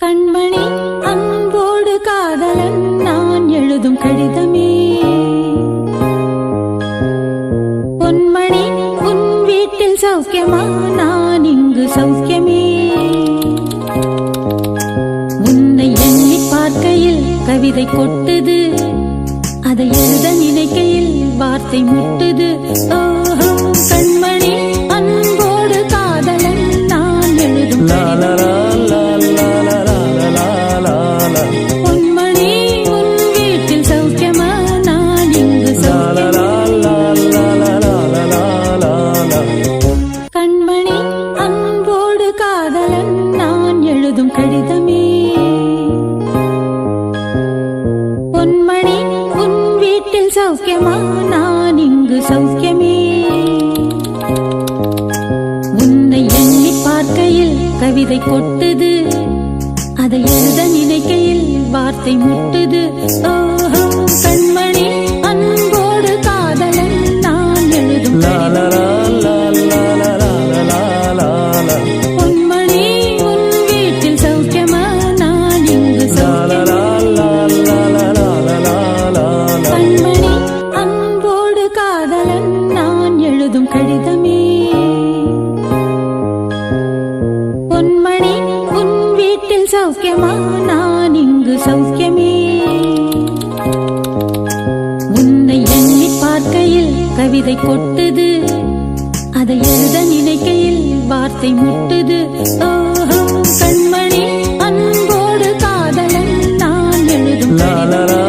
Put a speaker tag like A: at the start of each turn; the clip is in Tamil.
A: கண்மணி அன்போடு காதலன் நான் எழுதும் கடிதமே. பொன்மணி உன் வீட்டில் சௌக்கியமா, நான் இங்கு சௌக்கியமே. உன்னை எண்ணி பார்க்கையில் கவிதை கொட்டுது, அதை எழுத நினைக்கையில் வார்த்தை முட்டுது. ஓஹோ கண்மணி அன்போடு காதலன் நான் எழுதும் கடிதமே. பொன்மணி உன் வீட்டில் சௌக்கியமா, நான் இங்கு சௌக்கியமே. கண்மணி அன்போடு காதலன் நான் எழுதும் கடிதமே. பொன்மணி உன் வீட்டில் சௌக்கியமா, நான் இங்கு சௌக்கியமே. உன்னை எண்ணி பார்க்கையில் கவிதை கொட்டுது, அதை எழுத நினைக்கையில் வார்த்தை முட்டுது. ஓஹோ கண்மணி அன்போடு காதலன் நான் எழுதும் கடிதமே. பொன்மணி உன் வீட்டில் சௌக்கியமா, நான் இங்கு சௌக்கியமே. கண்மணி அன்போடு காதலன் நான் எழுதும் கடிதமே. பொன்மணி உன் வீட்டில் சௌக்கியமா, நான் இங்கு சௌக்கியமே. உன்னை எண்ணி பார்க்கையில் கவிதை கொட்டுது, அதை எழுத நினைக்கையில் வார்த்தை முட்டுது. ஓஹோ கண்மணி அன்போடு காதலன் நான் எழுதும் கடிதமே.